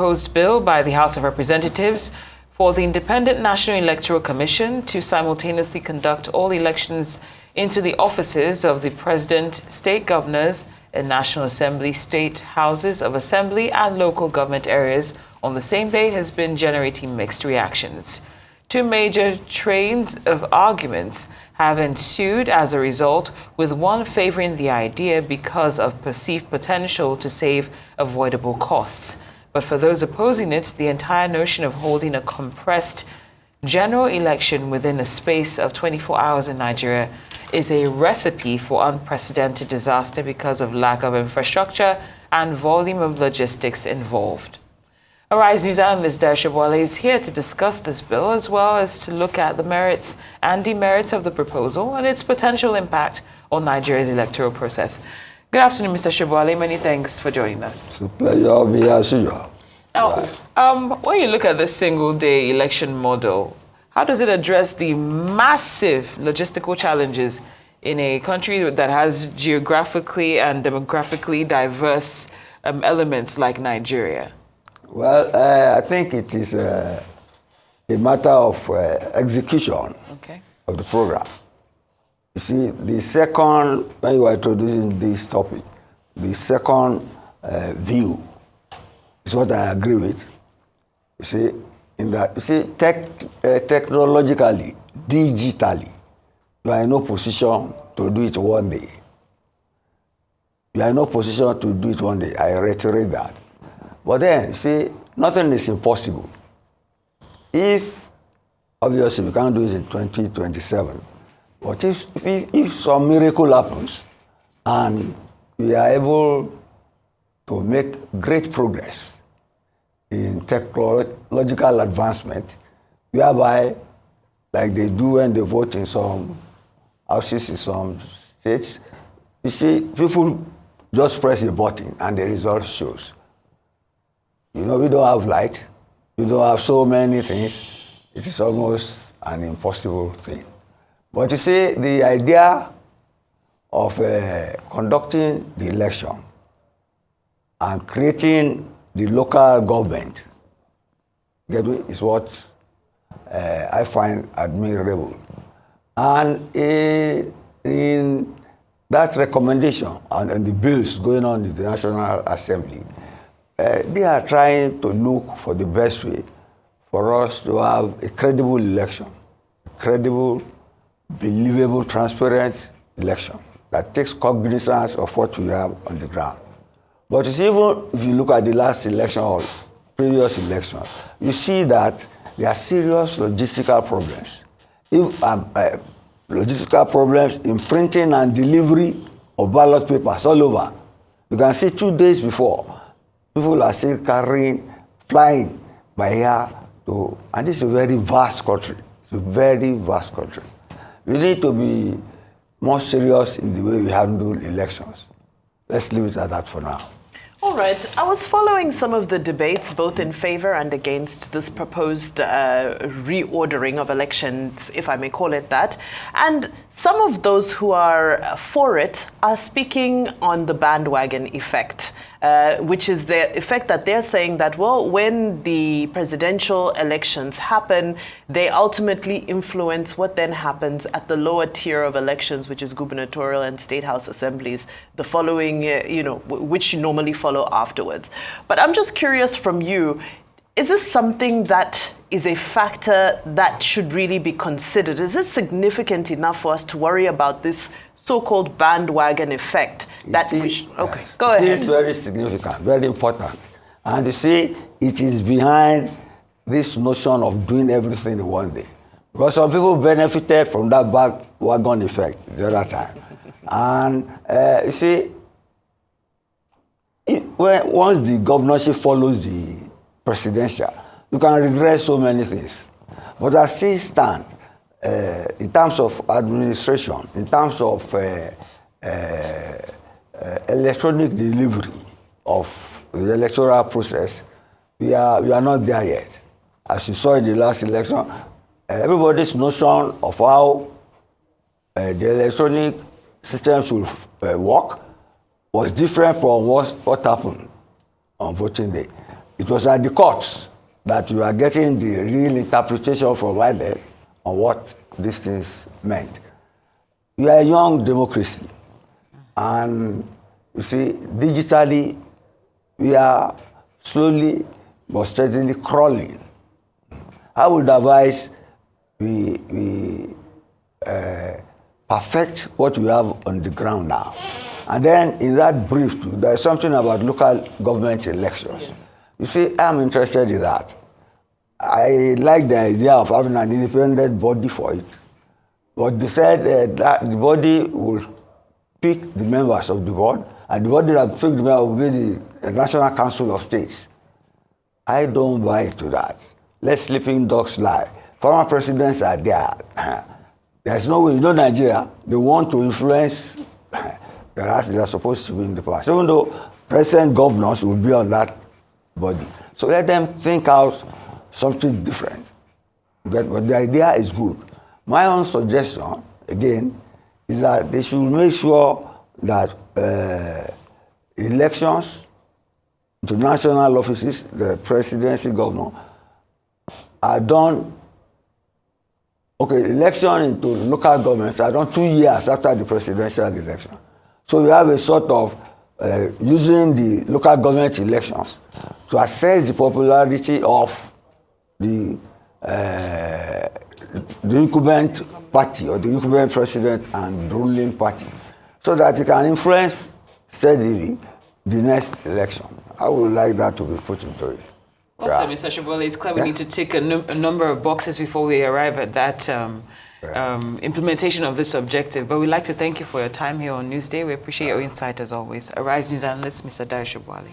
proposed bill by the House of Representatives for the Independent National Electoral Commission to simultaneously conduct all elections into the offices of the President, state governors, and National Assembly, state houses of assembly, and local government areas on the same day has been generating mixed reactions. Two major trains of arguments have ensued as a result, with one favoring the idea because of perceived potential to save avoidable costs. But for those opposing it, the entire notion of holding a compressed general election within a space of 24 hours in Nigeria is a recipe for unprecedented disaster because of lack of infrastructure and volume of logistics involved. Arise News analyst Dayo Sobowale is here to discuss this bill, as well as to look at the merits and demerits of the proposal and its potential impact on Nigeria's electoral process. Good afternoon, Mr. Sobowale. Many thanks for joining us. It's a pleasure being here, as usual. Now, when you look at the single-day election model, how does it address the massive logistical challenges in a country that has geographically and demographically diverse elements like Nigeria? Well, I think it is a matter of execution of the program. You see, the second, when you are introducing this topic, the second view is what I agree with. You see, in that, you see, technologically, digitally, you are in no position to do it one day. You are in no position to do it one day. I reiterate that. But then, see, nothing is impossible. If, obviously, we can't do it in 2027, but if some miracle happens and we are able to make great progress in technological advancement, whereby, like they do when they vote in some houses in some states, you see, people just press a button and the result shows. You know, we don't have light, we don't have so many things. It is almost an impossible thing. But you see, the idea of conducting the election and creating the local government is what I find admirable. And in that recommendation and the bills going on in the National Assembly, they are trying to look for the best way for us to have a credible election, a credible, believable, transparent election that takes cognizance of what we have on the ground. But you see, even if you look at the last election or previous elections, you see that there are serious logistical problems. Logistical problems in printing and delivery of ballot papers all over. You can see 2 days before, people are still flying by air to, and this is a very vast country. It's a very vast country. We need to be more serious in the way we handle elections. Let's leave it at that for now. All right. I was following some of the debates, both in favor and against this proposed reordering of elections, if I may call it that. And some of those who are for it are speaking on the bandwagon effect, which is the effect that they're saying that, well, when the presidential elections happen, they ultimately influence what then happens at the lower tier of elections, which is gubernatorial and state house assemblies, the following, which you normally follow afterwards. But I'm just curious from you, is this something that is a factor that should really be considered? Is this significant enough for us to worry about this so-called bandwagon effect? Okay, go ahead. It is very significant, very important. And you see, it is behind this notion of doing everything in one day. Because some people benefited from that bandwagon effect the other time. And you see, once the governorship follows the presidential, you can regret so many things. But I still stand in terms of administration, in terms of electronic delivery of the electoral process, we are not there yet. As you saw in the last election, everybody's notion of how the electronic system should work was different from what happened on voting day. it was at the courts that you are getting the real interpretation provided on what these things meant. We are a young democracy, and you see, digitally, we are slowly but steadily crawling. I would advise we perfect what we have on the ground now. And then in that brief, too, there is something about local government elections. Yes. You see, I'm interested in that. I like the idea of having an independent body for it. But they said that the body will pick the members of the board, and the body that pick the members will be the National Council of States. I don't buy into that. Let sleeping dogs lie. Former presidents are there. There's no way, Nigeria, they want to influence whereas they are supposed to be in the past. Even though present governors will be on that body. So let them think out something different. But the idea is good. My own suggestion, again, is that they should make sure that elections to national offices, the presidency, governor, are done. Okay, election into local governments are done 2 years after the presidential election. So we have a sort of using the local government elections to assess the popularity of the incumbent party or the incumbent president and the ruling party, so that it can influence steadily the next election. I would like that to be put into it. Also, yeah. Mr. Sobowale, it's clear we need to tick a number of boxes before we arrive at that implementation of this objective. But we'd like to thank you for your time here on Newsday. We appreciate your insight as always. Arise News analyst, Mr. Dayo Sobowale.